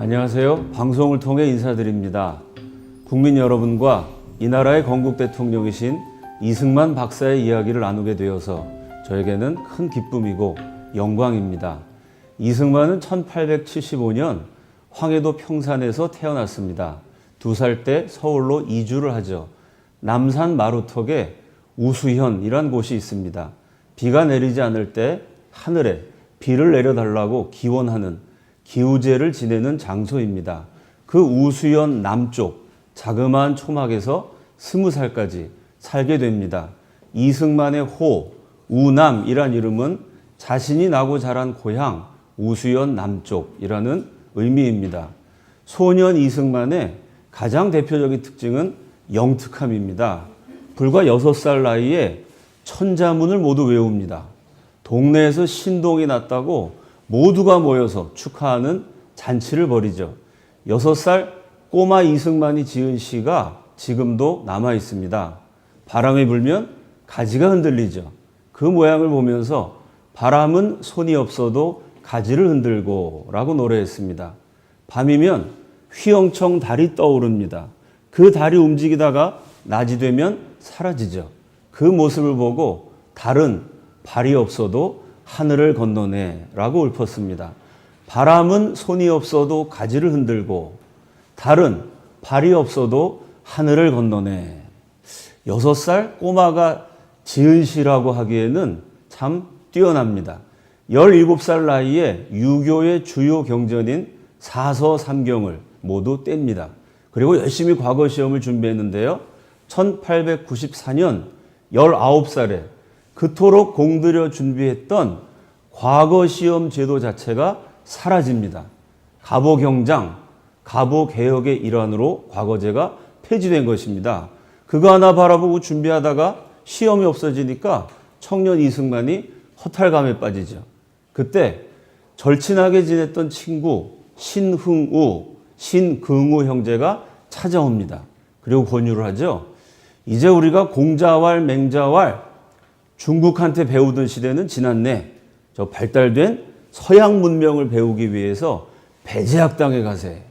안녕하세요. 방송을 통해 인사드립니다. 국민 여러분과 이 나라의 건국 대통령이신 이승만 박사의 이야기를 나누게 되어서 저에게는 큰 기쁨이고 영광입니다. 이승만은 1875년 황해도 평산에서 태어났습니다. 2살 때 서울로 이주를 하죠. 남산 마루턱에 우수현이란 곳이 있습니다. 비가 내리지 않을 때 하늘에 비를 내려달라고 기원하는 기우제를 지내는 장소입니다. 그 우수현 남쪽 자그마한 초막에서 20살까지 살게 됩니다. 이승만의 호, 우남이란 이름은 자신이 나고 자란 고향 우수현 남쪽이라는 의미입니다. 소년 이승만의 가장 대표적인 특징은 영특함입니다. 불과 6살 나이에 천자문을 모두 외웁니다. 동네에서 신동이 났다고 모두가 모여서 축하하는 잔치를 벌이죠. 6살 꼬마 이승만이 지은 시가 지금도 남아 있습니다. 바람이 불면 가지가 흔들리죠. 그 모양을 보면서 바람은 손이 없어도 가지를 흔들고 라고 노래했습니다. 밤이면 휘영청 달이 떠오릅니다. 그 달이 움직이다가 낮이 되면 사라지죠. 그 모습을 보고 달은 발이 없어도 하늘을 건너네 라고 읊었습니다. 바람은 손이 없어도 가지를 흔들고 달은 발이 없어도 하늘을 건너네. 6살 꼬마가 지은 시라고 하기에는 참 뛰어납니다. 17살 나이에 유교의 주요 경전인 사서삼경을 모두 뗍니다. 그리고 열심히 과거 시험을 준비했는데요. 1894년 19살에 그토록 공들여 준비했던 과거 시험 제도 자체가 사라집니다. 가보경장, 가보개혁의 일환으로 과거제가 폐지된 것입니다. 그거 하나 바라보고 준비하다가 시험이 없어지니까 청년 이승만이 허탈감에 빠지죠. 그때 절친하게 지냈던 친구 신흥우, 신긍우 형제가 찾아옵니다. 그리고 권유를 하죠. 이제 우리가 공자왈, 맹자왈 중국한테 배우던 시대는 지났네. 저 발달된 서양 문명을 배우기 위해서 배제학당에 가세.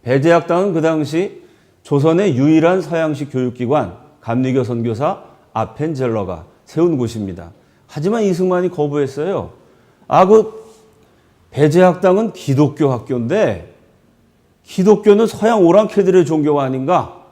배제학당은 그 당시 조선의 유일한 서양식 교육기관 감리교 선교사 아펜젤러가 세운 곳입니다. 하지만 이승만이 거부했어요. 그 배제학당은 기독교 학교인데 기독교는 서양 오랑캐들의 종교가 아닌가?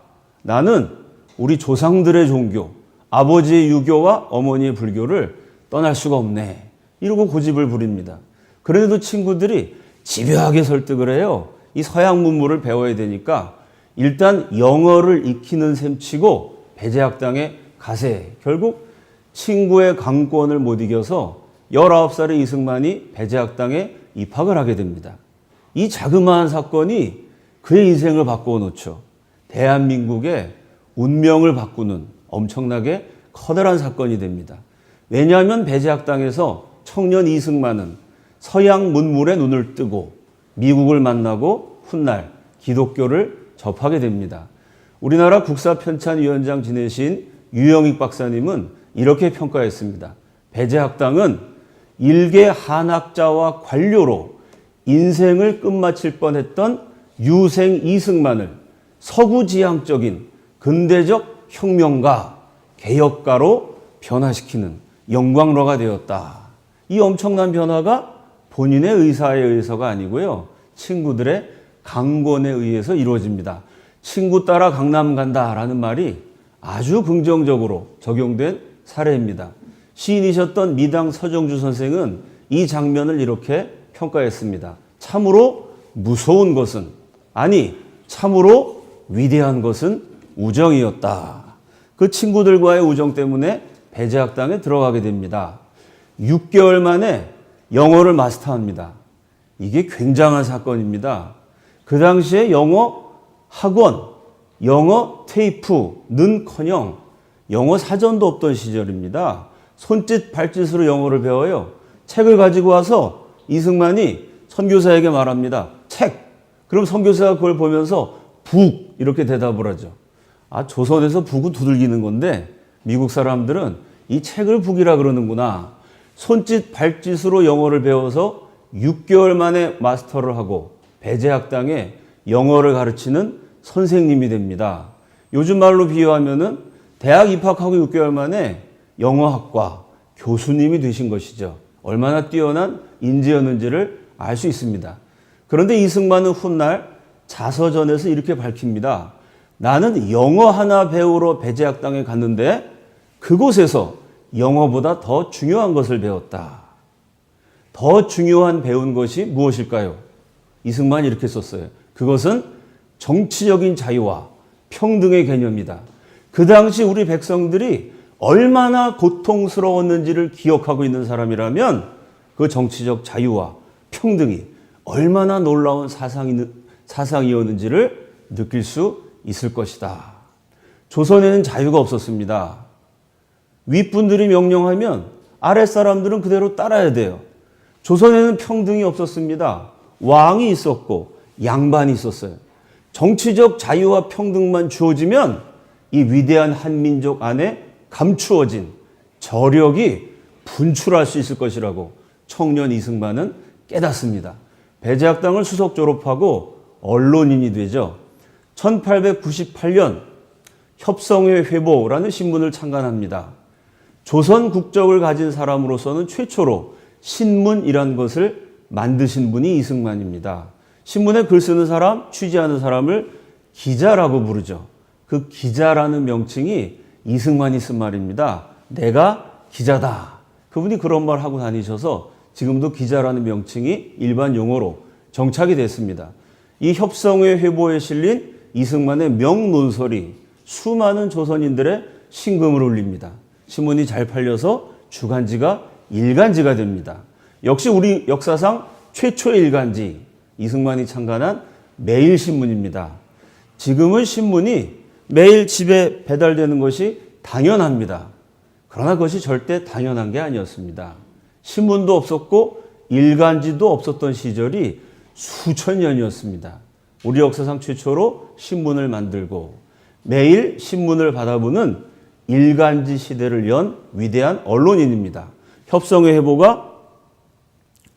나는 우리 조상들의 종교, 아버지의 유교와 어머니의 불교를 떠날 수가 없네. 이러고 고집을 부립니다. 그런데도 친구들이 집요하게 설득을 해요. 이 서양 문물을 배워야 되니까 일단 영어를 익히는 셈치고 배제학당에 가세. 결국 친구의 강권을 못 이겨서 19살의 이승만이 배제학당에 입학을 하게 됩니다. 이 자그마한 사건이 그의 인생을 바꾸어 놓죠. 대한민국의 운명을 바꾸는 엄청나게 커다란 사건이 됩니다. 왜냐하면 배제학당에서 청년 이승만은 서양 문물에 눈을 뜨고 미국을 만나고 훗날 기독교를 접하게 됩니다. 우리나라 국사편찬위원장 지내신 유영익 박사님은 이렇게 평가했습니다. 배제학당은 일개 한학자와 관료로 인생을 끝마칠 뻔했던 유생 이승만을 서구지향적인 근대적 혁명가, 개혁가로 변화시키는 영광로가 되었다. 이 엄청난 변화가 본인의 의사에 의해서가 아니고요. 친구들의 강권에 의해서 이루어집니다. 친구 따라 강남 간다라는 말이 아주 긍정적으로 적용된 사례입니다. 시인이셨던 미당 서정주 선생은 이 장면을 이렇게 평가했습니다. 참으로 무서운 것은, 아니 참으로 위대한 것은 우정이었다. 그 친구들과의 우정 때문에 배제학당에 들어가게 됩니다. 6개월 만에 영어를 마스터합니다. 이게 굉장한 사건입니다. 그 당시에 영어 학원, 영어 테이프는커녕 영어 사전도 없던 시절입니다. 손짓 발짓으로 영어를 배워요. 책을 가지고 와서 이승만이 선교사에게 말합니다. 책. 그럼 선교사가 그걸 보면서 북 이렇게 대답을 하죠. 조선에서 북은 두들기는 건데 미국 사람들은 이 책을 북이라 그러는구나. 손짓 발짓으로 영어를 배워서 6개월 만에 마스터를 하고 배제학당에 영어를 가르치는 선생님이 됩니다. 요즘 말로 비유하면은 대학 입학하고 6개월 만에 영어학과 교수님이 되신 것이죠. 얼마나 뛰어난 인재였는지를 알 수 있습니다. 그런데 이승만은 훗날 자서전에서 이렇게 밝힙니다. 나는 영어 하나 배우러 배제학당에 갔는데 그곳에서 영어보다 더 중요한 것을 배웠다. 더 중요한 배운 것이 무엇일까요? 이승만이 이렇게 썼어요. 그것은 정치적인 자유와 평등의 개념이다. 그 당시 우리 백성들이 얼마나 고통스러웠는지를 기억하고 있는 사람이라면 그 정치적 자유와 평등이 얼마나 놀라운 사상이었는지를 느낄 수 있을 것이다. 조선에는 자유가 없었습니다. 윗분들이 명령하면 아랫사람들은 그대로 따라야 돼요. 조선에는 평등이 없었습니다. 왕이 있었고 양반이 있었어요. 정치적 자유와 평등만 주어지면 이 위대한 한민족 안에 감추어진 저력이 분출할 수 있을 것이라고 청년 이승만은 깨닫습니다. 배제학당을 수석 졸업하고 언론인이 되죠. 1898년 협성회 회보라는 신문을 창간합니다. 조선 국적을 가진 사람으로서는 최초로 신문이란 것을 만드신 분이 이승만입니다. 신문에 글 쓰는 사람, 취재하는 사람을 기자라고 부르죠. 그 기자라는 명칭이 이승만이 쓴 말입니다. 내가 기자다. 그분이 그런 말 하고 다니셔서 지금도 기자라는 명칭이 일반 용어로 정착이 됐습니다. 이 협성회 회보에 실린 이승만의 명논설이 수많은 조선인들의 심금을 울립니다. 신문이 잘 팔려서 주간지가 일간지가 됩니다. 역시 우리 역사상 최초의 일간지, 이승만이 창간한 매일신문입니다. 지금은 신문이 매일 집에 배달되는 것이 당연합니다. 그러나 그것이 절대 당연한 게 아니었습니다. 신문도 없었고 일간지도 없었던 시절이 수천 년이었습니다. 우리 역사상 최초로 신문을 만들고 매일 신문을 받아보는 일간지 시대를 연 위대한 언론인입니다. 협성회 회보가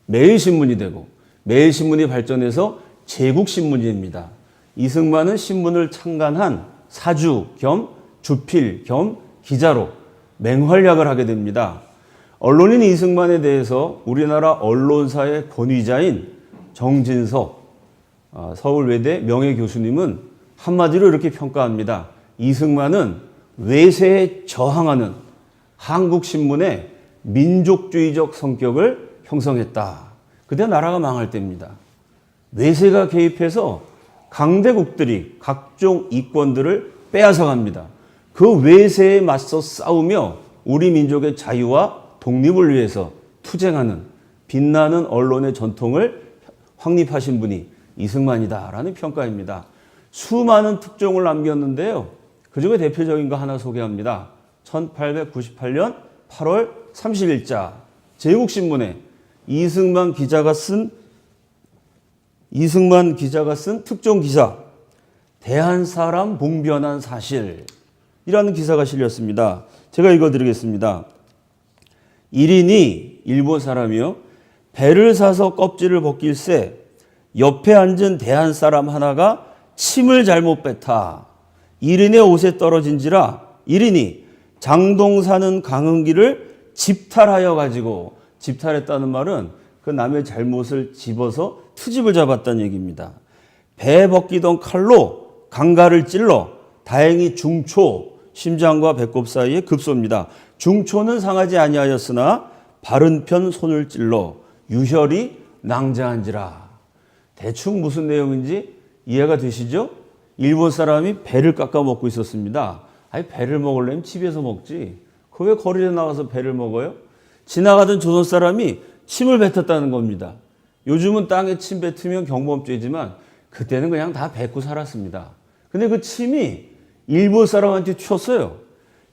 매일신문이 되고 매일신문이 발전해서 제국신문이 됩니다. 이승만은 신문을 창간한 사주 겸 주필 겸 기자로 맹활약을 하게 됩니다. 언론인 이승만에 대해서 우리나라 언론사의 권위자인 정진석 서울외대 명예교수님은 한마디로 이렇게 평가합니다. 이승만은 외세에 저항하는 한국신문의 민족주의적 성격을 형성했다. 그때 나라가 망할 때입니다. 외세가 개입해서 강대국들이 각종 이권들을 빼앗아갑니다. 그 외세에 맞서 싸우며 우리 민족의 자유와 독립을 위해서 투쟁하는 빛나는 언론의 전통을 확립하신 분이 이승만이다라는 평가입니다. 수많은 특종을 남겼는데요. 그중에 대표적인 거 하나 소개합니다. 1898년 8월 30일자 제국신문에 이승만 기자가 쓴 특종 기사 대한사람 봉변한 사실이라는 기사가 실렸습니다. 제가 읽어드리겠습니다. 1인이 일본 사람이요. 배를 사서 껍질을 벗길새 옆에 앉은 대한사람 하나가 침을 잘못 뱉다. 1인의 옷에 떨어진지라 1인이 장동 사는 강흥기를 집탈하여 가지고, 집탈했다는 말은 그 남의 잘못을 집어서 트집을 잡았다는 얘기입니다. 배 벗기던 칼로 강가를 찔러 다행히 중초, 심장과 배꼽 사이에 급소입니다. 중초는 상하지 아니하였으나 바른 편 손을 찔러 유혈이 낭자한지라. 대충 무슨 내용인지 이해가 되시죠? 일본 사람이 배를 깎아 먹고 있었습니다. 아니, 배를 먹으려면 집에서 먹지. 그 왜 거리에 나가서 배를 먹어요? 지나가던 조선 사람이 침을 뱉었다는 겁니다. 요즘은 땅에 침 뱉으면 경범죄지만 그때는 그냥 다 뱉고 살았습니다. 근데 그 침이 일본 사람한테 튀었어요.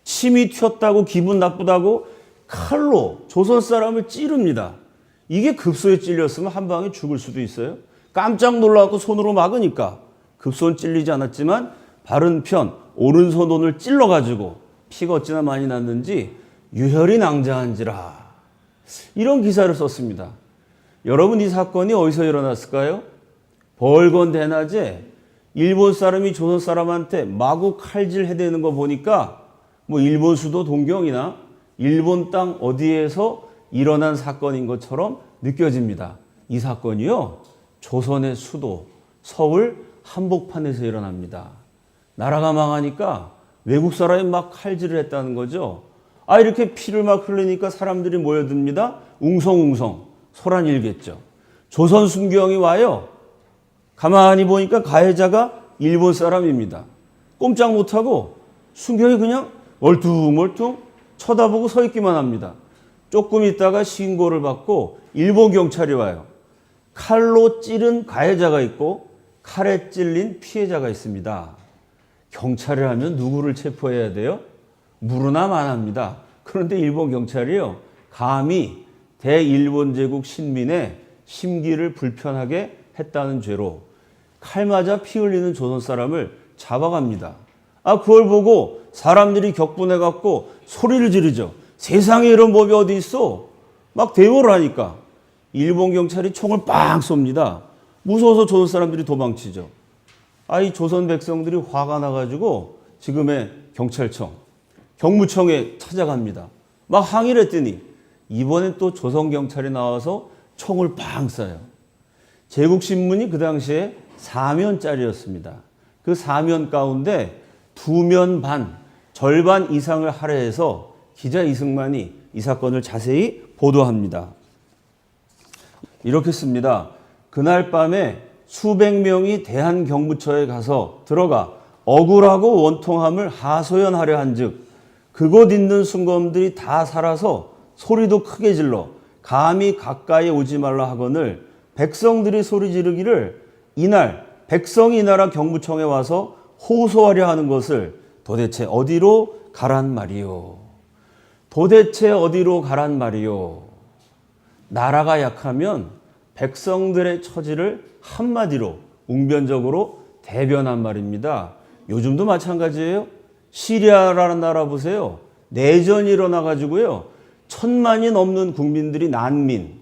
침이 튀었다고 기분 나쁘다고 칼로 조선 사람을 찌릅니다. 이게 급소에 찔렸으면 한 방에 죽을 수도 있어요. 깜짝 놀라고 손으로 막으니까 급소는 찔리지 않았지만 바른 편 오른손을 찔러가지고 피가 어찌나 많이 났는지 유혈이 낭자한지라. 이런 기사를 썼습니다. 여러분, 이 사건이 어디서 일어났을까요? 벌건 대낮에 일본 사람이 조선 사람한테 마구 칼질 해대는 거 보니까 뭐 일본 수도 동경이나 일본 땅 어디에서 일어난 사건인 것처럼 느껴집니다. 이 사건이요, 조선의 수도 서울 한복판에서 일어납니다. 나라가 망하니까 외국 사람이 막 칼질을 했다는 거죠. 이렇게 피를 막 흘리니까 사람들이 모여듭니다. 웅성웅성 소란일겠죠. 조선 순경이 와요. 가만히 보니까 가해자가 일본 사람입니다. 꼼짝 못하고 순경이 그냥 멀뚱멀뚱 쳐다보고 서 있기만 합니다. 조금 있다가 신고를 받고 일본 경찰이 와요. 칼로 찌른 가해자가 있고 칼에 찔린 피해자가 있습니다. 경찰을 하면 누구를 체포해야 돼요? 무르나 만합니다. 그런데 일본 경찰이요, 감히 대일본 제국 신민의 심기를 불편하게 했다는 죄로 칼 맞아 피 흘리는 조선 사람을 잡아갑니다. 그걸 보고 사람들이 격분해갖고 소리를 지르죠. 세상에 이런 법이 어디 있어? 막 대우를 하니까 일본 경찰이 총을 빵 쏩니다. 무서워서 조선 사람들이 도망치죠. 이 조선 백성들이 화가 나가지고 지금의 경찰청, 경무청에 찾아갑니다. 막 항의를 했더니 이번엔 또 조선 경찰이 나와서 총을 빵 쏴요. 제국신문이 그 당시에 4면짜리였습니다. 그 4면 가운데 2면 반, 절반 이상을 할애해서 기자 이승만이 이 사건을 자세히 보도합니다. 이렇게 씁니다. 그날 밤에 수백 명이 대한경무처에 가서 들어가 억울하고 원통함을 하소연하려 한즉 그곳 있는 순검들이 다 살아서 소리도 크게 질러 감히 가까이 오지 말라 하거늘 백성들이 소리 지르기를 이날 백성이 이 나라 경무청에 와서 호소하려 하는 것을 도대체 어디로 가란 말이요. 도대체 어디로 가란 말이요. 나라가 약하면 백성들의 처지를 한마디로 웅변적으로 대변한 말입니다. 요즘도 마찬가지예요. 시리아라는 나라 보세요. 내전이 일어나가지고요, 1,000만이 넘는 국민들이 난민,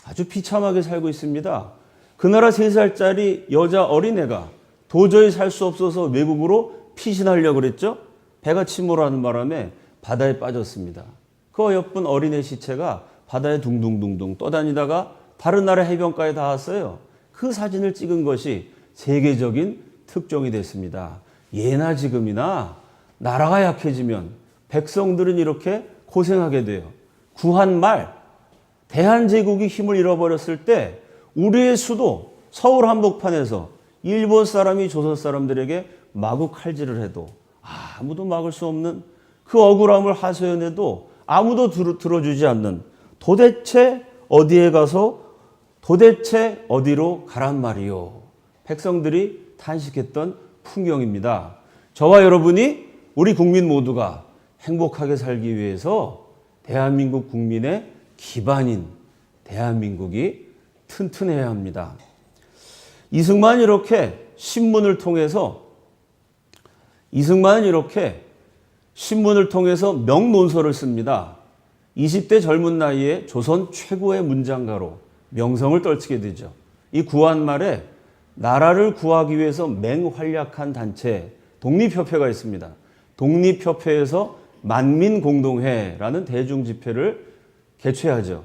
아주 비참하게 살고 있습니다. 그 나라 3살짜리 여자 어린애가 도저히 살 수 없어서 외국으로 피신하려고 그랬죠. 배가 침몰하는 바람에 바다에 빠졌습니다. 그 어여쁜 어린애 시체가 바다에 둥둥둥둥 떠다니다가 다른 나라 해변가에 닿았어요. 그 사진을 찍은 것이 세계적인 특종이 됐습니다. 예나 지금이나 나라가 약해지면 백성들은 이렇게 고생하게 돼요. 구한 말, 대한제국이 힘을 잃어버렸을 때 우리의 수도 서울 한복판에서 일본 사람이 조선 사람들에게 마구 칼질을 해도 아무도 막을 수 없는, 그 억울함을 하소연해도 아무도 들어주지 않는, 도대체 어디에 가서 도대체 어디로 가란 말이요. 백성들이 탄식했던 풍경입니다. 저와 여러분이, 우리 국민 모두가 행복하게 살기 위해서 대한민국 국민의 기반인 대한민국이 튼튼해야 합니다. 이승만은 이렇게 신문을 통해서 명논설을 씁니다. 20대 젊은 나이에 조선 최고의 문장가로 명성을 떨치게 되죠. 이 구한 말에 나라를 구하기 위해서 맹활약한 단체 독립협회가 있습니다. 독립협회에서 만민공동회라는 대중집회를 개최하죠.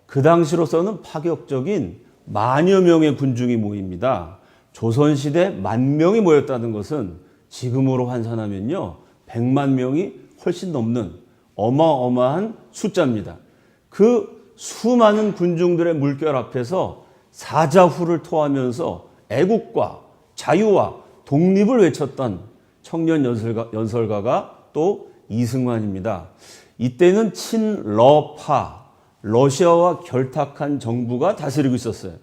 그 당시로서는 파격적인 만여 명의 군중이 모입니다. 조선시대 10,000명이 모였다는 것은 지금으로 환산하면요, 100만 명이 훨씬 넘는 어마어마한 숫자입니다. 그 수많은 군중들의 물결 앞에서 사자후를 토하면서 애국과 자유와 독립을 외쳤던 청년 연설가가 또 이승만입니다. 이때는 친러파, 러시아와 결탁한 정부가 다스리고 있었어요.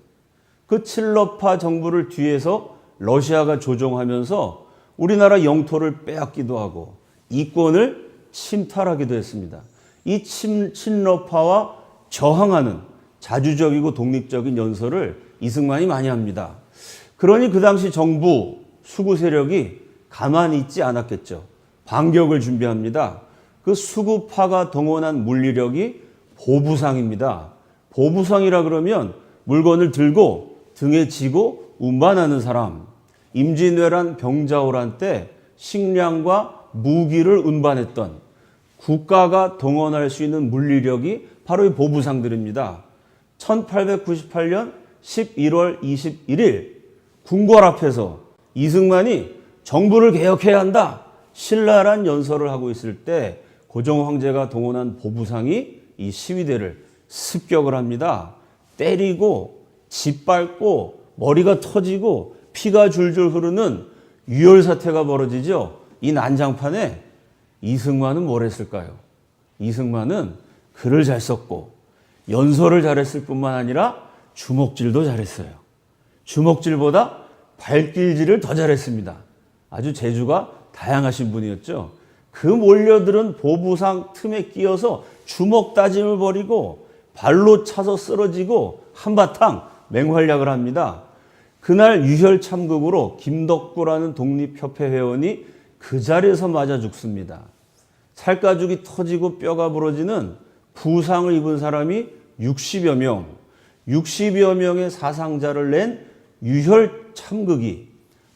그 친러파 정부를 뒤에서 러시아가 조종하면서 우리나라 영토를 빼앗기도 하고 이권을 침탈하기도 했습니다. 이 친러파와 저항하는 자주적이고 독립적인 연설을 이승만이 많이 합니다. 그러니 그 당시 정부 수구 세력이 가만히 있지 않았겠죠. 반격을 준비합니다. 그 수구파가 동원한 물리력이 보부상입니다. 보부상이라 그러면 물건을 들고 등에 지고 운반하는 사람, 임진왜란 병자호란 때 식량과 무기를 운반했던 국가가 동원할 수 있는 물리력이 바로 이 보부상들입니다. 1898년 11월 21일 궁궐 앞에서 이승만이 정부를 개혁해야 한다. 신랄한 연설을 하고 있을 때 고종 황제가 동원한 보부상이 이 시위대를 습격을 합니다. 때리고 짓밟고 머리가 터지고 피가 줄줄 흐르는 유혈사태가 벌어지죠. 이 난장판에 이승만은 뭘 했을까요? 이승만은 글을 잘 썼고 연설을 잘했을 뿐만 아니라 주먹질도 잘했어요. 주먹질보다 발길질을 더 잘했습니다. 아주 재주가 다양하신 분이었죠. 그 몰려들은 보부상 틈에 끼어서 주먹 다짐을 벌이고 발로 차서 쓰러지고 한바탕 맹활약을 합니다. 그날 유혈 참극으로 김덕구라는 독립협회 회원이 그 자리에서 맞아 죽습니다. 살가죽이 터지고 뼈가 부러지는 부상을 입은 사람이 60여 명, 60여 명의 사상자를 낸 유혈 참극이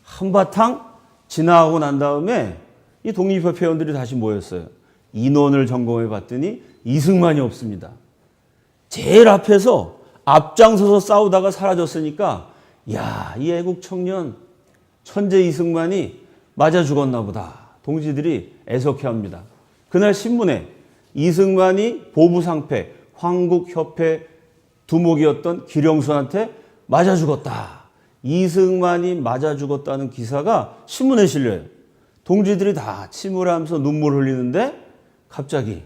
한바탕 지나가고 난 다음에 이 독립협회 회원들이 다시 모였어요. 인원을 점검해 봤더니 이승만이 없습니다. 제일 앞에서 앞장서서 싸우다가 사라졌으니까 야, 이 애국 청년 천재 이승만이 맞아 죽었나 보다. 동지들이 애석해합니다. 그날 신문에 이승만이 보부상패 황국협회 두목이었던 기령수한테 맞아 죽었다. 이승만이 맞아 죽었다는 기사가 신문에 실려요. 동지들이 다 침울하면서 눈물 흘리는데 갑자기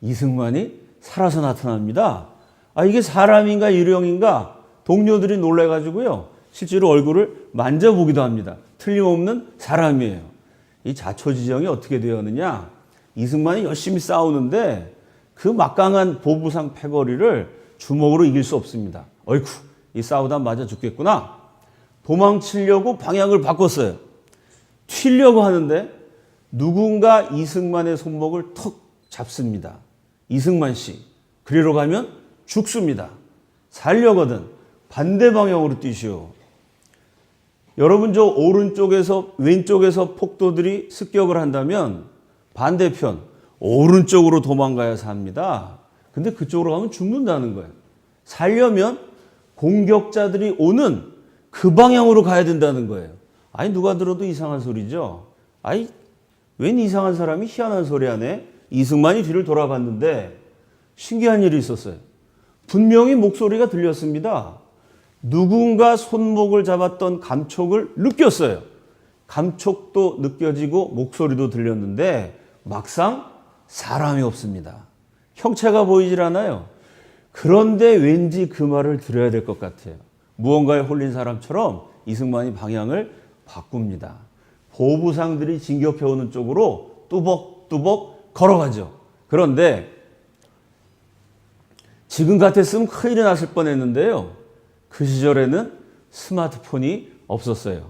이승만이 살아서 나타납니다. 아, 이게 사람인가 유령인가 동료들이 놀래가지고요. 실제로 얼굴을 만져보기도 합니다. 틀림없는 사람이에요. 이 자초지정이 어떻게 되었느냐. 이승만이 열심히 싸우는데 그 막강한 보부상 패거리를 주먹으로 이길 수 없습니다. 어이쿠, 이 싸우다 맞아 죽겠구나. 도망치려고 방향을 바꿨어요. 튀려고 하는데 누군가 이승만의 손목을 턱 잡습니다. 이승만 씨, 그리로 가면 죽습니다. 살려거든 반대 방향으로 뛰시오. 여러분, 저 오른쪽에서 왼쪽에서 폭도들이 습격을 한다면 반대편 오른쪽으로 도망가야 삽니다. 근데 그쪽으로 가면 죽는다는 거예요. 살려면 공격자들이 오는 그 방향으로 가야 된다는 거예요. 아니, 누가 들어도 이상한 소리죠. 아니, 웬 이상한 사람이 희한한 소리 하네. 이승만이 뒤를 돌아봤는데 신기한 일이 있었어요. 분명히 목소리가 들렸습니다. 누군가 손목을 잡았던 감촉을 느꼈어요. 감촉도 느껴지고 목소리도 들렸는데 막상 사람이 없습니다. 형체가 보이질 않아요. 그런데 왠지 그 말을 들어야 될 것 같아요. 무언가에 홀린 사람처럼 이승만이 방향을 바꿉니다. 보부상들이 진격해오는 쪽으로 뚜벅뚜벅 걸어가죠. 그런데 지금 같았으면 큰일이 났을 뻔했는데요. 그 시절에는 스마트폰이 없었어요.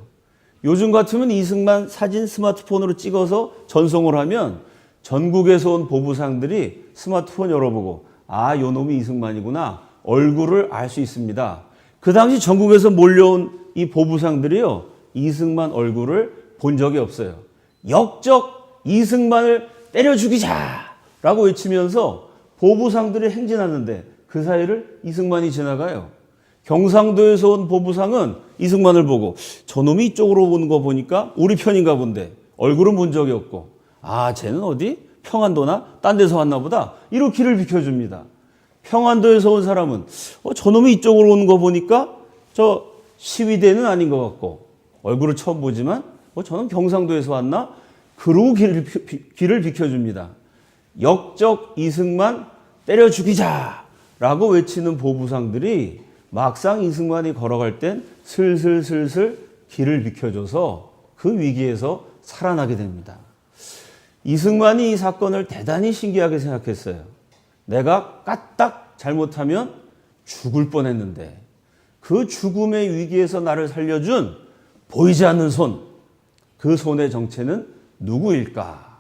요즘 같으면 이승만 사진 스마트폰으로 찍어서 전송을 하면 전국에서 온 보부상들이 스마트폰 열어보고 아, 요 놈이 이승만이구나 얼굴을 알 수 있습니다. 그 당시 전국에서 몰려온 이 보부상들이요, 이승만 얼굴을 본 적이 없어요. 역적 이승만을 때려 죽이자 라고 외치면서 보부상들이 행진하는데 그 사이를 이승만이 지나가요. 경상도에서 온 보부상은 이승만을 보고 저놈이 이쪽으로 오는 거 보니까 우리 편인가 본데 얼굴은 본 적이 없고 아, 쟤는 어디 평안도나 딴 데서 왔나 보다 이렇게 길을 비켜줍니다. 평안도에서 온 사람은 저놈이 이쪽으로 오는 거 보니까 저 시위대는 아닌 것 같고 얼굴을 처음 보지만 저는 경상도에서 왔나? 그러고 길을 비켜줍니다. 역적 이승만 때려 죽이자 라고 외치는 보부상들이 막상 이승만이 걸어갈 땐 슬슬슬슬 길을 비켜줘서 그 위기에서 살아나게 됩니다. 이승만이 이 사건을 대단히 신기하게 생각했어요. 내가 까딱 잘못하면 죽을 뻔했는데 그 죽음의 위기에서 나를 살려준 보이지 않는 손, 그 손의 정체는 누구일까?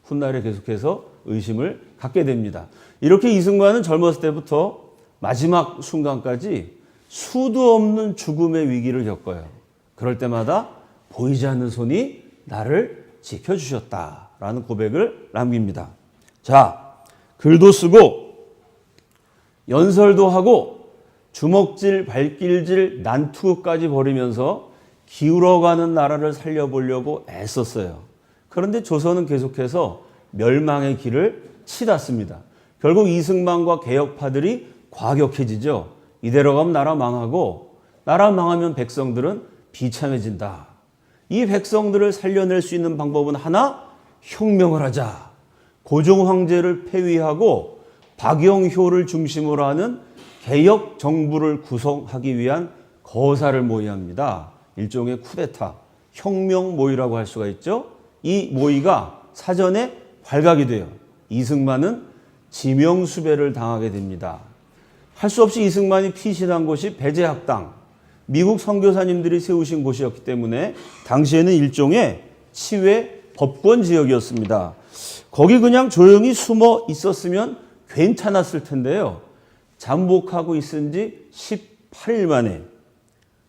훗날에 계속해서 의심을 갖게 됩니다. 이렇게 이승만은 젊었을 때부터 마지막 순간까지 수도 없는 죽음의 위기를 겪어요. 그럴 때마다 보이지 않는 손이 나를 지켜주셨다라는 고백을 남깁니다. 자, 글도 쓰고 연설도 하고 주먹질, 발길질, 난투극까지 벌이면서 기울어가는 나라를 살려보려고 애썼어요. 그런데 조선은 계속해서 멸망의 길을 치닫습니다. 결국 이승만과 개혁파들이 과격해지죠. 이대로 가면 나라 망하고 나라 망하면 백성들은 비참해진다. 이 백성들을 살려낼 수 있는 방법은 하나, 혁명을 하자. 고종 황제를 폐위하고 박영효를 중심으로 하는 개혁 정부를 구성하기 위한 거사를 모의합니다. 합니다. 일종의 쿠데타, 혁명 모의라고 할 수가 있죠. 이 모의가 사전에 발각이 돼요. 이승만은 지명수배를 당하게 됩니다. 할 수 없이 이승만이 피신한 곳이 배제학당, 미국 선교사님들이 세우신 곳이었기 때문에 당시에는 일종의 치외 법권 지역이었습니다. 거기 그냥 조용히 숨어 있었으면 괜찮았을 텐데요. 잠복하고 있은 지 18일 만에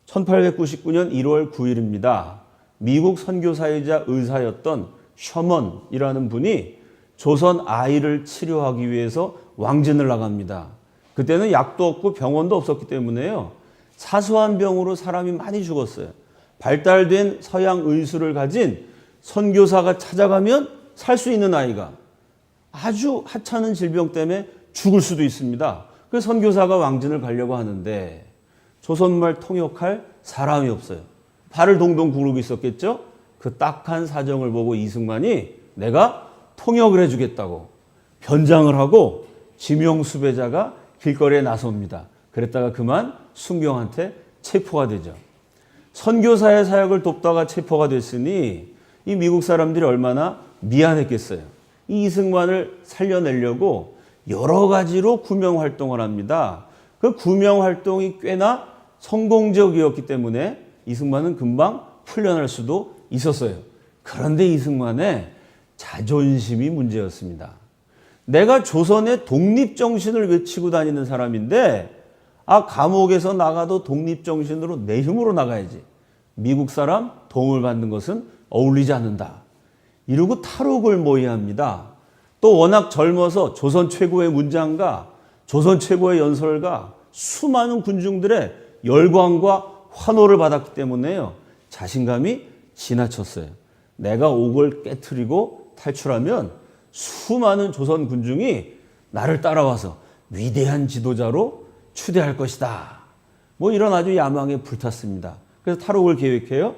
1899년 1월 9일입니다. 미국 선교사이자 의사였던 셔먼이라는 분이 조선 아이를 치료하기 위해서 왕진을 나갑니다. 그때는 약도 없고 병원도 없었기 때문에요. 사소한 병으로 사람이 많이 죽었어요. 발달된 서양 의술을 가진 선교사가 찾아가면 살 수 있는 아이가 아주 하찮은 질병 때문에 죽을 수도 있습니다. 그래서 선교사가 왕진을 가려고 하는데 조선말 통역할 사람이 없어요. 발을 동동 구르고 있었겠죠? 그 딱한 사정을 보고 이승만이 내가 통역을 해주겠다고 변장을 하고 지명수배자가 길거리에 나섭니다. 그랬다가 그만 순경한테 체포가 되죠. 선교사의 사역을 돕다가 체포가 됐으니 이 미국 사람들이 얼마나 미안했겠어요. 이 이승만을 살려내려고 여러 가지로 구명활동을 합니다. 그 구명활동이 꽤나 성공적이었기 때문에 이승만은 금방 풀려날 수도 있었어요. 그런데 이승만의 자존심이 문제였습니다. 내가 조선의 독립정신을 외치고 다니는 사람인데 감옥에서 나가도 독립정신으로 내 힘으로 나가야지. 미국 사람 도움을 받는 것은 어울리지 않는다. 이러고 탈옥을 모의합니다. 또 워낙 젊어서 조선 최고의 문장가, 조선 최고의 연설가, 수많은 군중들의 열광과 환호를 받았기 때문에요. 자신감이 지나쳤어요. 내가 옥을 깨트리고 탈출하면 수많은 조선 군중이 나를 따라와서 위대한 지도자로 추대할 것이다. 이런 아주 야망에 불탔습니다. 그래서 탈옥을 계획해요.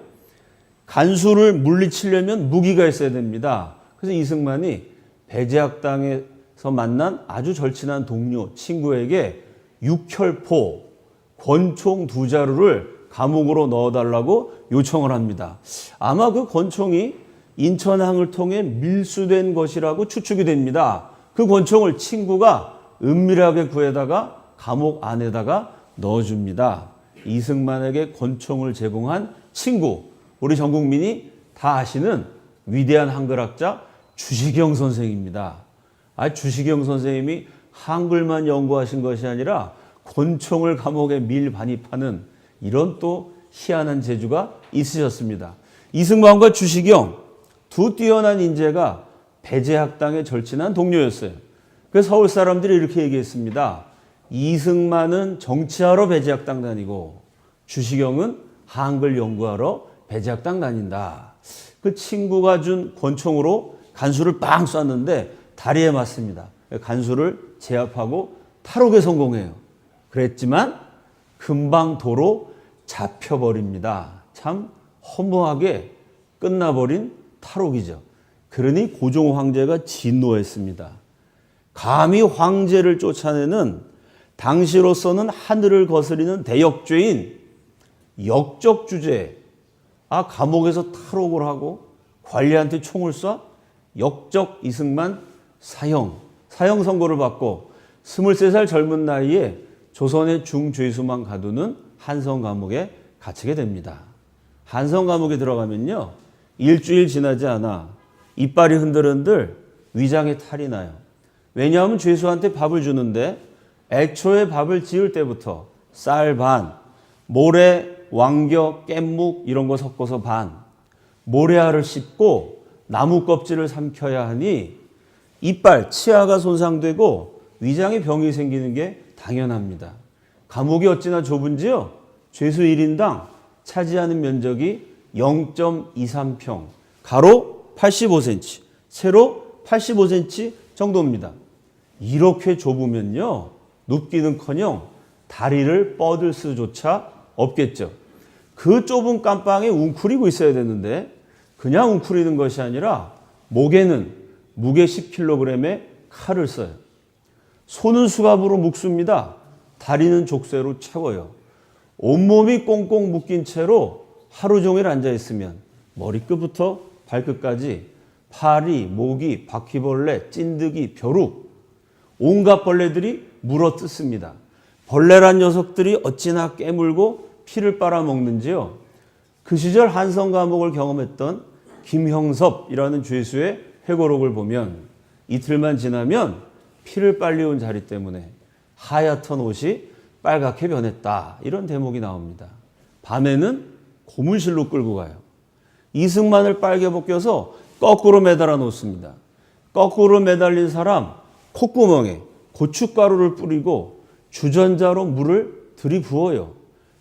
간수를 물리치려면 무기가 있어야 됩니다. 그래서 이승만이 배제학당에서 만난 아주 절친한 동료, 친구에게 육혈포, 권총 2자루를 감옥으로 넣어달라고 요청을 합니다. 아마 그 권총이 인천항을 통해 밀수된 것이라고 추측이 됩니다. 그 권총을 친구가 은밀하게 구해다가 감옥 안에다가 넣어줍니다. 이승만에게 권총을 제공한 친구, 우리 전 국민이 다 아시는 위대한 한글학자 주시경 선생입니다. 주시경 선생님이 한글만 연구하신 것이 아니라 권총을 감옥에 밀반입하는 이런 또 희한한 재주가 있으셨습니다. 이승만과 주시경 두 뛰어난 인재가 배제학당에 절친한 동료였어요. 그래서 서울 사람들이 이렇게 얘기했습니다. 이승만은 정치하러 배제학당 다니고 주시경은 한글 연구하러 배제학당 다닌다. 그 친구가 준 권총으로 간수를 빵 쐈는데 다리에 맞습니다. 간수를 제압하고 탈옥에 성공해요. 그랬지만 금방 도로 잡혀버립니다. 참 허무하게 끝나버린 탈옥이죠. 그러니 고종 황제가 진노했습니다. 감히 황제를 쫓아내는 당시로서는 하늘을 거스리는 대역죄인 역적주제, 감옥에서 탈옥을 하고 관리한테 총을 쏴 역적 이승만 사형 선고를 받고 23살 젊은 나이에 조선의 중죄수만 가두는 한성 감옥에 갇히게 됩니다. 한성 감옥에 들어가면요, 일주일 지나지 않아 이빨이 흔들흔들 위장에 탈이 나요. 왜냐하면 죄수한테 밥을 주는데 애초에 밥을 지을 때부터 쌀 반, 모래, 왕겨, 깻묵 이런 거 섞어서 반, 모래알을 씹고 나무 껍질을 삼켜야 하니 이빨, 치아가 손상되고 위장에 병이 생기는 게 당연합니다. 감옥이 어찌나 좁은지요? 죄수 1인당 차지하는 면적이 0.23평, 가로 85cm, 세로 85cm 정도입니다. 이렇게 좁으면요, 눕기는커녕 다리를 뻗을 수조차 없겠죠. 그 좁은 깜빵에 웅크리고 있어야 되는데 그냥 웅크리는 것이 아니라 목에는 무게 10kg의 칼을 써요. 손은 수갑으로 묶습니다. 다리는 족쇄로 채워요. 온몸이 꽁꽁 묶인 채로 하루 종일 앉아있으면 머리끝부터 발끝까지 파리, 모기, 바퀴벌레, 찐득이, 벼룩 온갖 벌레들이 물어뜯습니다. 벌레란 녀석들이 어찌나 깨물고 피를 빨아먹는지요. 그 시절 한성 감옥을 경험했던 김형섭이라는 죄수의 회고록을 보면 이틀만 지나면 피를 빨려온 자리 때문에 하얗던 옷이 빨갛게 변했다. 이런 대목이 나옵니다. 밤에는 고문실로 끌고 가요. 이승만을 빨개 벗겨서 거꾸로 매달아 놓습니다. 거꾸로 매달린 사람 콧구멍에 고춧가루를 뿌리고 주전자로 물을 들이부어요.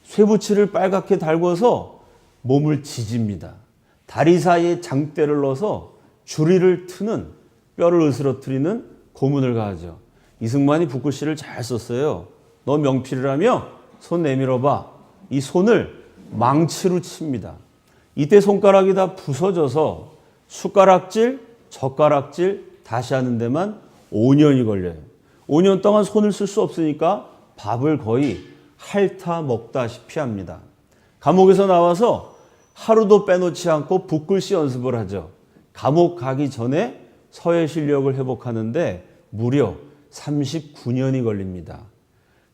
쇠붙이를 빨갛게 달궈서 몸을 지집니다. 다리 사이에 장대를 넣어서 주리를 트는 뼈를 으스러뜨리는 고문을 가하죠. 이승만이 붓글씨를 잘 썼어요. 너 명필이라며 손 내밀어봐. 이 손을 망치로 칩니다. 이때 손가락이 다 부서져서 숟가락질, 젓가락질 다시 하는 데만 5년이 걸려요. 5년 동안 손을 쓸 수 없으니까 밥을 거의 핥아 먹다시피 합니다. 감옥에서 나와서 하루도 빼놓지 않고 붓글씨 연습을 하죠. 감옥 가기 전에 서예 실력을 회복하는데 무려 39년이 걸립니다.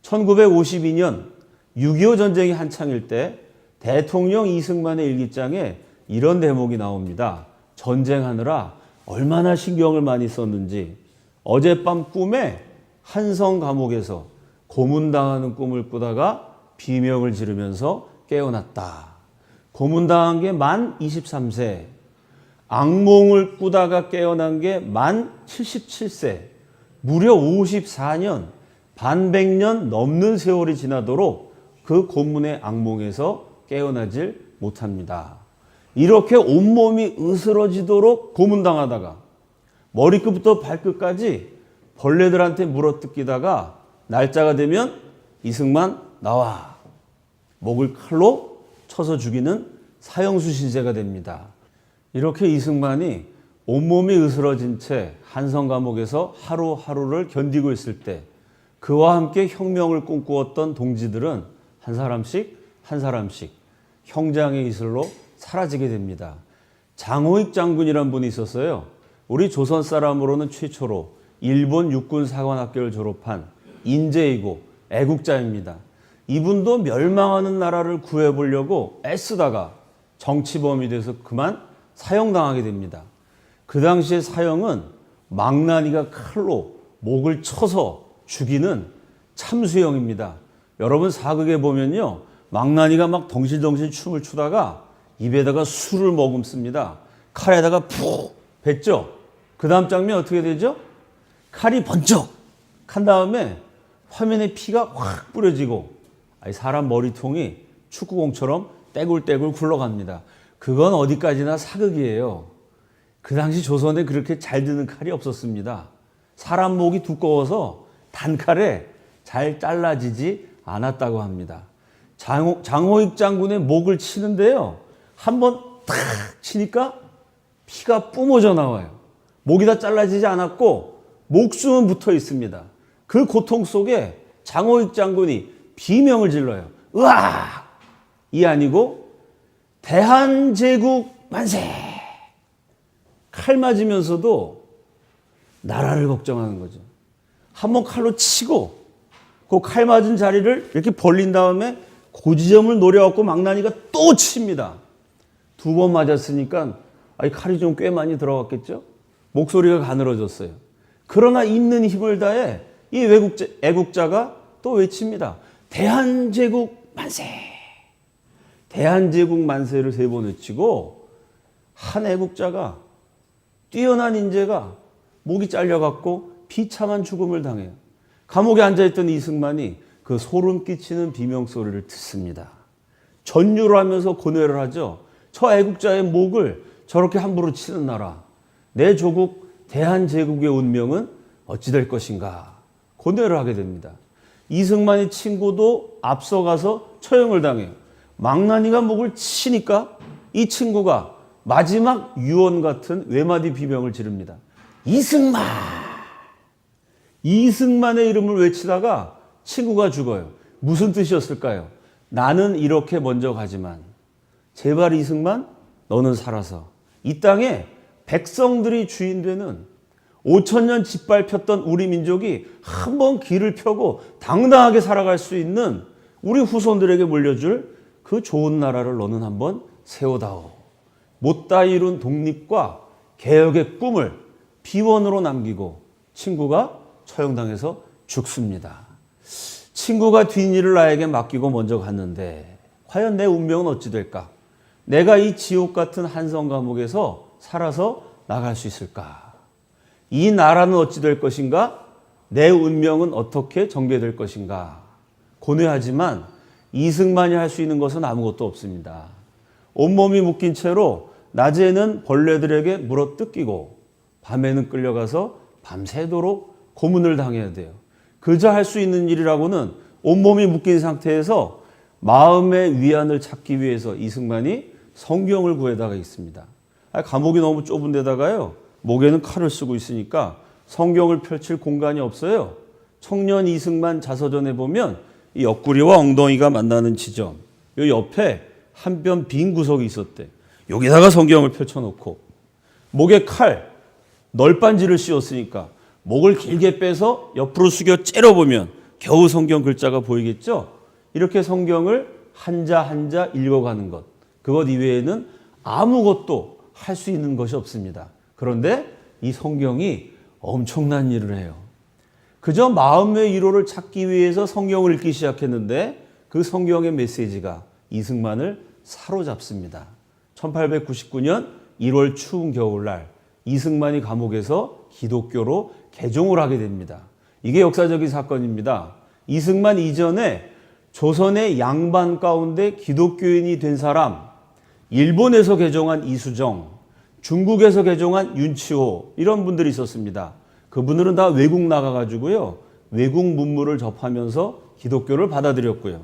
1952년 6.25 전쟁이 한창일 때 대통령 이승만의 일기장에 이런 대목이 나옵니다. 전쟁하느라 얼마나 신경을 많이 썼는지 어젯밤 꿈에 한성 감옥에서 고문당하는 꿈을 꾸다가 비명을 지르면서 깨어났다. 고문당한 게 만 23세, 악몽을 꾸다가 깨어난 게 만 77세, 무려 54년, 반백년 넘는 세월이 지나도록 그 고문의 악몽에서 깨어나질 못합니다. 이렇게 온몸이 으스러지도록 고문당하다가 머리끝부터 발끝까지 벌레들한테 물어뜯기다가 날짜가 되면 이승만 나와. 목을 칼로 쳐서 죽이는 사형수 신세가 됩니다. 이렇게 이승만이 온몸이 으스러진 채 한성 감옥에서 하루하루를 견디고 있을 때 그와 함께 혁명을 꿈꾸었던 동지들은 한 사람씩 형장의 이슬로 사라지게 됩니다. 장호익 장군이란 분이 있었어요. 우리 조선 사람으로는 최초로 일본 육군 사관학교를 졸업한 인재이고 애국자입니다. 이분도 멸망하는 나라를 구해보려고 애쓰다가 정치범이 돼서 그만 사형당하게 됩니다. 그 당시에 사형은 망나니가 칼로 목을 쳐서 죽이는 참수형입니다. 여러분 사극에 보면요, 망나니가 막 덩실덩실 춤을 추다가 입에다가 술을 머금습니다. 칼에다가 푹 뱉죠. 그 다음 장면 어떻게 되죠? 칼이 번쩍 한 다음에 화면에 피가 확 뿌려지고 사람 머리통이 축구공처럼 떼굴떼굴 굴러갑니다. 그건 어디까지나 사극이에요. 그 당시 조선에 그렇게 잘 드는 칼이 없었습니다. 사람 목이 두꺼워서 단칼에 잘 잘라지지 않았다고 합니다. 장호익 장군의 목을 치는데요, 한번 탁 치니까 피가 뿜어져 나와요. 목이 다 잘라지지 않았고 목숨은 붙어 있습니다. 그 고통 속에 장호익 장군이 비명을 질러요. 으악! 이 아니고 대한제국 만세! 칼 맞으면서도 나라를 걱정하는 거죠. 한번 칼로 치고 그 칼 맞은 자리를 이렇게 벌린 다음에 고지점을 노려갖고 망나니가 또 칩니다. 2번 맞았으니까 칼이 좀 꽤 많이 들어갔겠죠? 목소리가 가늘어졌어요. 그러나 있는 힘을 다해 이 애국자가 또 외칩니다. 대한제국 만세! 대한제국 만세를 3번 외치고 한 애국자가 뛰어난 인재가 목이 잘려갖고 비참한 죽음을 당해요. 감옥에 앉아있던 이승만이 그 소름 끼치는 비명소리를 듣습니다. 전율을 하면서 고뇌를 하죠. 저 애국자의 목을 저렇게 함부로 치는 나라, 내 조국 대한제국의 운명은 어찌 될 것인가 고뇌를 하게 됩니다. 이승만의 친구도 앞서가서 처형을 당해요. 망나니가 목을 치니까 이 친구가 마지막 유언 같은 외마디 비명을 지릅니다. 이승만! 이승만의 이름을 외치다가 친구가 죽어요. 무슨 뜻이었을까요? 나는 이렇게 먼저 가지만 제발 이승만 너는 살아서 이 땅에 백성들이 주인 되는 5,000년 짓밟혔던 우리 민족이 한번 길을 펴고 당당하게 살아갈 수 있는 우리 후손들에게 물려줄 그 좋은 나라를 너는 한번 세워다오. 못다 이룬 독립과 개혁의 꿈을 비원으로 남기고 친구가 처형당해서 죽습니다. 친구가 뒷일을 나에게 맡기고 먼저 갔는데 과연 내 운명은 어찌 될까? 내가 이 지옥 같은 한성 감옥에서 살아서 나갈 수 있을까? 이 나라는 어찌 될 것인가? 내 운명은 어떻게 전개될 것인가? 고뇌하지만 이승만이 할 수 있는 것은 아무것도 없습니다. 온몸이 묶인 채로 낮에는 벌레들에게 물어 뜯기고 밤에는 끌려가서 밤새도록 고문을 당해야 돼요. 그저 할 수 있는 일이라고는 온몸이 묶인 상태에서 마음의 위안을 찾기 위해서 이승만이 성경을 구해다가 있습니다. 감옥이 너무 좁은 데다가요. 목에는 칼을 쓰고 있으니까 성경을 펼칠 공간이 없어요. 청년 이승만 자서전에 보면 이 옆구리와 엉덩이가 만나는 지점, 이 옆에 한 뼘 빈 구석이 있었대. 여기다가 성경을 펼쳐놓고 목에 칼, 널빤지를 씌웠으니까 목을 길게 빼서 옆으로 숙여 째려보면 겨우 성경 글자가 보이겠죠? 이렇게 성경을 한자 한자 읽어가는 것. 그것 이외에는 아무것도 할 수 있는 것이 없습니다. 그런데 이 성경이 엄청난 일을 해요. 그저 마음의 위로를 찾기 위해서 성경을 읽기 시작했는데 그 성경의 메시지가 이승만을 사로잡습니다. 1899년 1월 추운 겨울날 이승만이 감옥에서 기독교로 개종을 하게 됩니다. 이게 역사적인 사건입니다. 이승만 이전에 조선의 양반 가운데 기독교인이 된 사람, 일본에서 개종한 이수정, 중국에서 개종한 윤치호 이런 분들이 있었습니다. 그분들은 다 외국 나가가지고요. 외국 문물을 접하면서 기독교를 받아들였고요.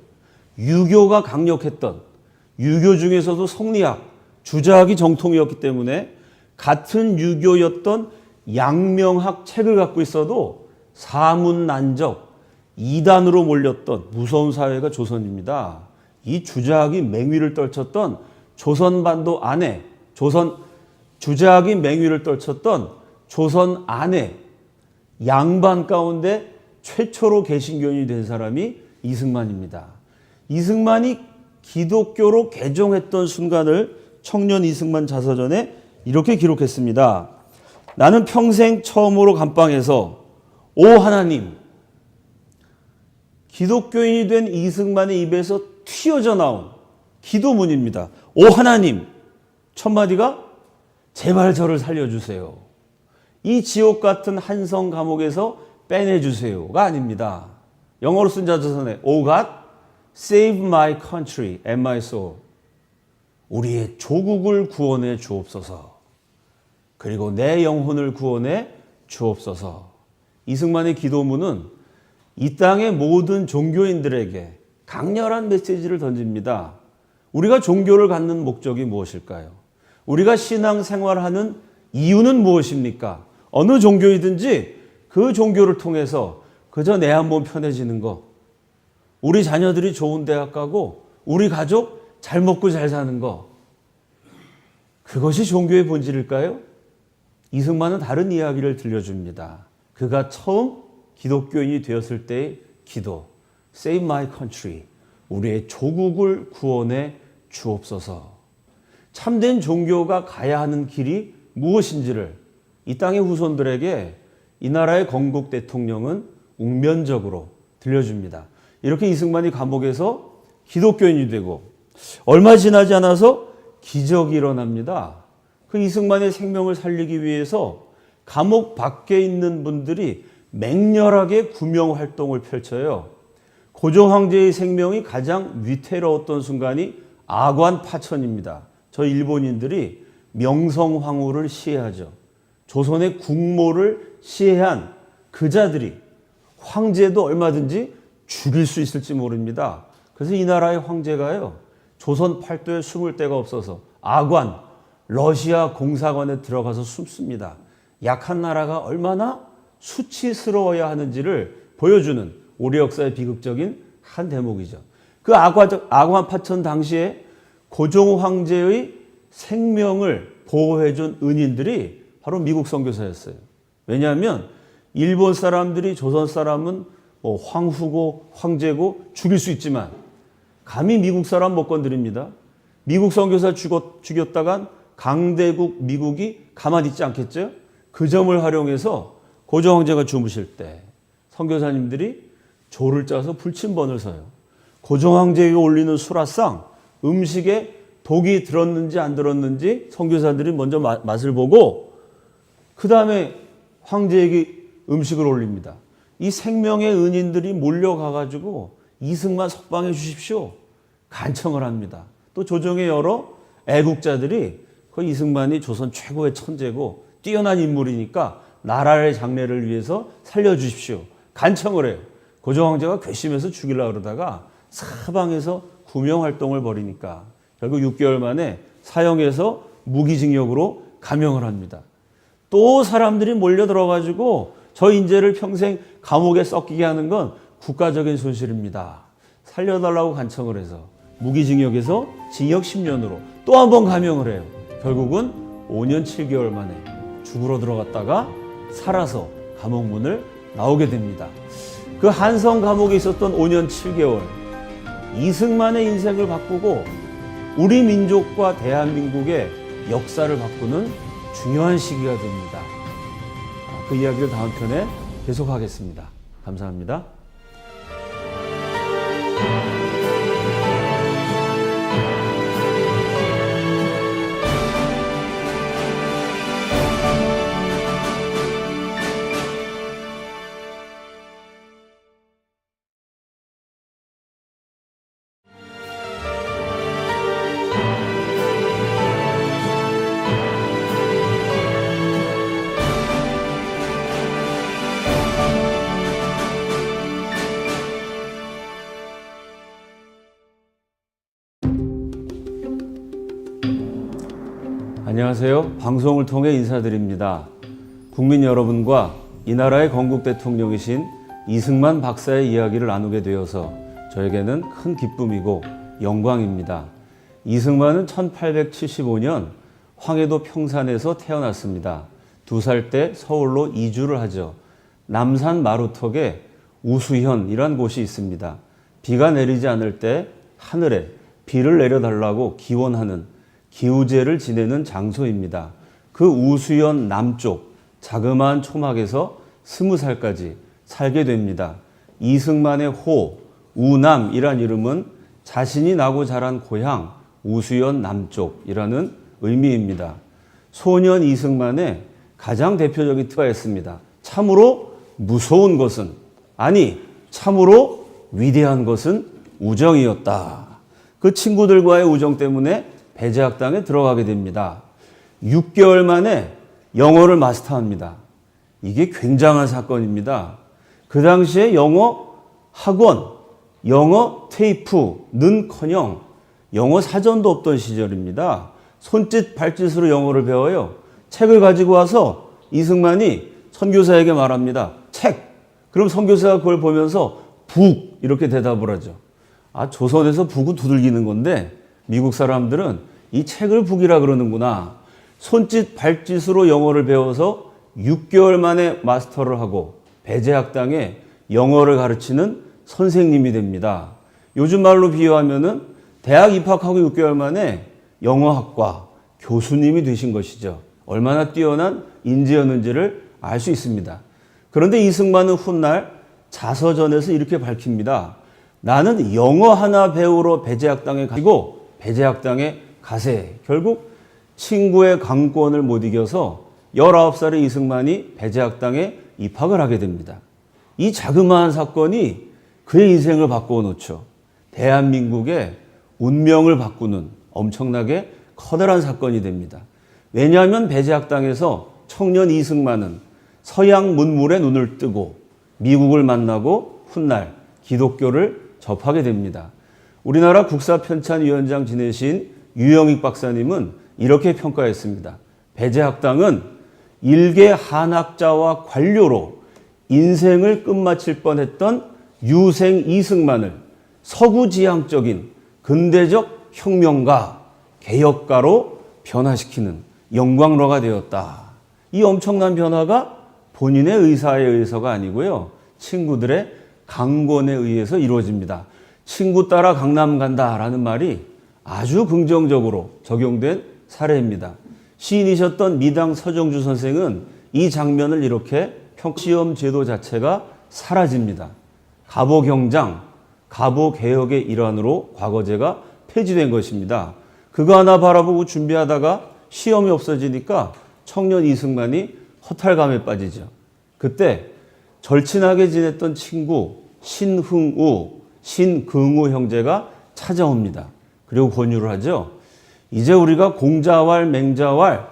유교가 강력했던 유교 중에서도 성리학, 주자학이 정통이었기 때문에 같은 유교였던 양명학 책을 갖고 있어도 사문난적, 이단으로 몰렸던 무서운 사회가 조선입니다. 이 주자학이 맹위를 떨쳤던 조선반도 안에, 주자학이 맹위를 떨쳤던 조선 안에 양반 가운데 최초로 개신교인이 된 사람이 이승만입니다. 이승만이 기독교로 개종했던 순간을 청년 이승만 자서전에 이렇게 기록했습니다. 나는 평생 처음으로 감방에서 오 하나님, 기독교인이 된 이승만의 입에서 튀어져 나온 기도문입니다. 오 하나님, 첫 마디가 제발 저를 살려주세요. 이 지옥 같은 한성 감옥에서 빼내주세요가 아닙니다. 영어로 쓴 자서전에 Oh God, save my country and my soul. 우리의 조국을 구원해 주옵소서. 그리고 내 영혼을 구원해 주옵소서. 이승만의 기도문은 이 땅의 모든 종교인들에게 강렬한 메시지를 던집니다. 우리가 종교를 갖는 목적이 무엇일까요? 우리가 신앙생활하는 이유는 무엇입니까? 어느 종교이든지 그 종교를 통해서 그저 내 한 몸 편해지는 것, 우리 자녀들이 좋은 대학 가고 우리 가족 잘 먹고 잘 사는 것, 그것이 종교의 본질일까요? 이승만은 다른 이야기를 들려줍니다. 그가 처음 기독교인이 되었을 때의 기도, Save my country, 우리의 조국을 구원해 주옵소서. 참된 종교가 가야 하는 길이 무엇인지를 이 땅의 후손들에게 이 나라의 건국 대통령은 웅변적으로 들려줍니다. 이렇게 이승만이 감옥에서 기독교인이 되고 얼마 지나지 않아서 기적이 일어납니다. 그 이승만의 생명을 살리기 위해서 감옥 밖에 있는 분들이 맹렬하게 구명 활동을 펼쳐요. 고종 황제의 생명이 가장 위태로웠던 순간이 아관 파천입니다. 저 일본인들이 명성황후를 시해하죠. 조선의 국모를 시해한 그 자들이 황제도 얼마든지 죽일 수 있을지 모릅니다. 그래서 이 나라의 황제가요, 조선 팔도에 숨을 데가 없어서 아관, 러시아 공사관에 들어가서 숨습니다. 약한 나라가 얼마나 수치스러워야 하는지를 보여주는 우리 역사의 비극적인 한 대목이죠. 그 아관 파천 당시에 고종 황제의 생명을 보호해준 은인들이 바로 미국 선교사였어요. 왜냐하면 일본 사람들이 조선 사람은 황후고 황제고 죽일 수 있지만 감히 미국 사람 못 건드립니다. 미국 선교사 죽였다간 강대국 미국이 가만히 있지 않겠죠? 그 점을 활용해서 고종 황제가 주무실 때 선교사님들이 조를 짜서 불침번을 서요. 고종 황제에게 올리는 수라상, 음식에 독이 들었는지 안 들었는지 선교사들이 먼저 맛을 보고 그 다음에 황제에게 음식을 올립니다. 이 생명의 은인들이 몰려가가지고 이승만 석방해 주십시오. 간청을 합니다. 또 조정의 여러 애국자들이 그 이승만이 조선 최고의 천재고 뛰어난 인물이니까 나라의 장래를 위해서 살려주십시오. 간청을 해요. 고종 황제가 괘씸해서 죽이려고 그러다가 사방에서 구명활동을 벌이니까 결국 6개월 만에 사형해서 무기징역으로 감형을 합니다. 또 사람들이 몰려들어가지고 저 인재를 평생 감옥에 썩기게 하는 건 국가적인 손실입니다. 살려달라고 간청을 해서 무기징역에서 징역 10년으로 또 한 번 감형을 해요. 결국은 5년 7개월 만에 죽으러 들어갔다가 살아서 감옥문을 나오게 됩니다. 그 한성 감옥에 있었던 5년 7개월, 이승만의 인생을 바꾸고 우리 민족과 대한민국의 역사를 바꾸는 중요한 시기가 됩니다. 그 이야기를 다음 편에 계속하겠습니다. 감사합니다. 안녕하세요. 방송을 통해 인사드립니다. 국민 여러분과 이 나라의 건국 대통령이신 이승만 박사의 이야기를 나누게 되어서 저에게는 큰 기쁨이고 영광입니다. 이승만은 1875년 황해도 평산에서 태어났습니다. 2살 때 서울로 이주를 하죠. 남산 마루턱에 우수현이란 곳이 있습니다. 비가 내리지 않을 때 하늘에 비를 내려달라고 기원하는 기우제를 지내는 장소입니다. 그 우수현 남쪽 자그마한 초막에서 20살까지 살게 됩니다. 이승만의 호, 우남이란 이름은 자신이 나고 자란 고향 우수현 남쪽이라는 의미입니다. 소년 이승만의 가장 대표적인 특화였습니다. 참으로 무서운 것은, 아니 참으로 위대한 것은 우정이었다. 그 친구들과의 우정 때문에 배제학당에 들어가게 됩니다. 6개월 만에 영어를 마스터합니다. 이게 굉장한 사건입니다. 그 당시에 영어 학원, 영어 테이프는커녕 영어 사전도 없던 시절입니다. 손짓 발짓으로 영어를 배워요. 책을 가지고 와서 이승만이 선교사에게 말합니다. 책! 그럼 선교사가 그걸 보면서 북! 이렇게 대답을 하죠. 조선에서 북은 두들기는 건데 미국 사람들은 이 책을 북이라 그러는구나. 손짓 발짓으로 영어를 배워서 6개월 만에 마스터를 하고 배제학당에 영어를 가르치는 선생님이 됩니다. 요즘 말로 비유하면은 대학 입학하고 6개월 만에 영어학과 교수님이 되신 것이죠. 얼마나 뛰어난 인재였는지를 알 수 있습니다. 그런데 이승만은 훗날 자서전에서 이렇게 밝힙니다. 나는 영어 하나 배우러 배제학당에 가고 배제학당에 가세. 결국 친구의 강권을 못 이겨서 19살의 이승만이 배제학당에 입학을 하게 됩니다. 이 자그마한 사건이 그의 인생을 바꾸어 놓죠. 대한민국의 운명을 바꾸는 엄청나게 커다란 사건이 됩니다. 왜냐하면 배제학당에서 청년 이승만은 서양 문물에 눈을 뜨고 미국을 만나고 훗날 기독교를 접하게 됩니다. 우리나라 국사편찬위원장 지내신 유영익 박사님은 이렇게 평가했습니다. 배제학당은 일개 한학자와 관료로 인생을 끝마칠 뻔했던 유생 이승만을 서구지향적인 근대적 혁명가, 개혁가로 변화시키는 영광로가 되었다. 이 엄청난 변화가 본인의 의사에 의해서가 아니고요. 친구들의 강권에 의해서 이루어집니다. 친구 따라 강남 간다라는 말이 아주 긍정적으로 적용된 사례입니다. 시인이셨던 미당 서정주 선생은 이 장면을 이렇게 시험 제도 자체가 사라집니다. 가보경장, 가보개혁의 일환으로 과거제가 폐지된 것입니다. 그거 하나 바라보고 준비하다가 시험이 없어지니까 청년 이승만이 허탈감에 빠지죠. 그때 절친하게 지냈던 친구 신흥우, 신긍우 형제가 찾아옵니다. 그리고 권유를 하죠. 이제 우리가 공자왈, 맹자왈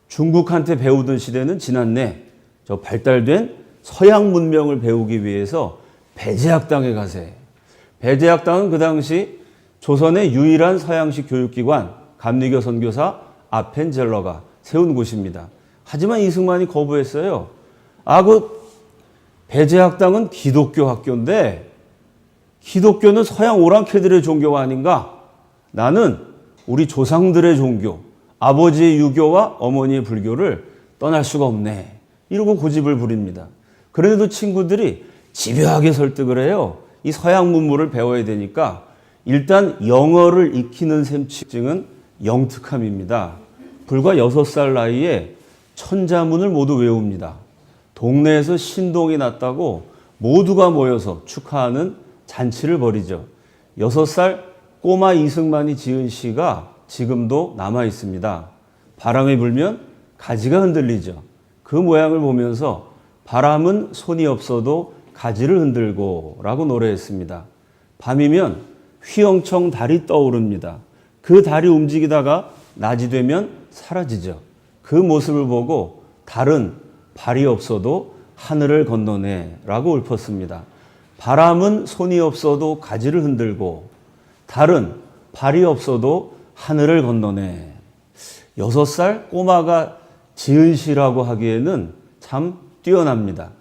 중국한테 배우던 시대는 지났네. 저 발달된 서양 문명을 배우기 위해서 배제학당에 가세. 배제학당은 그 당시 조선의 유일한 서양식 교육기관 감리교 선교사 아펜젤러가 세운 곳입니다. 하지만 이승만이 거부했어요. 배제학당은 기독교 학교인데 기독교는 서양 오랑캐들의 종교가 아닌가? 나는 우리 조상들의 종교, 아버지의 유교와 어머니의 불교를 떠날 수가 없네. 이러고 고집을 부립니다. 그런데도 친구들이 집요하게 설득을 해요. 이 서양 문물을 배워야 되니까 일단 영어를 익히는 셈칭은 영특함입니다. 불과 6살 나이에 천자문을 모두 외웁니다. 동네에서 신동이 났다고 모두가 모여서 축하하는 잔치를 벌이죠. 6살 꼬마 이승만이 지은 시가 지금도 남아 있습니다. 바람이 불면 가지가 흔들리죠. 그 모양을 보면서 바람은 손이 없어도 가지를 흔들고 라고 노래했습니다. 밤이면 휘영청 달이 떠오릅니다. 그 달이 움직이다가 낮이 되면 사라지죠. 그 모습을 보고 달은 발이 없어도 하늘을 건너네 라고 읊었습니다. 바람은 손이 없어도 가지를 흔들고 달은 발이 없어도 하늘을 건너네. 6살 꼬마가 지은 시라고 하기에는 참 뛰어납니다.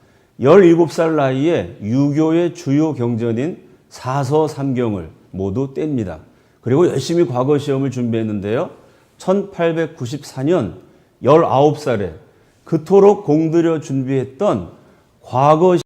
17살 나이에 유교의 주요 경전인 사서삼경을 모두 뗍니다. 그리고 열심히 과거 시험을 준비했는데요. 1894년 19살에 그토록 공들여 준비했던 과거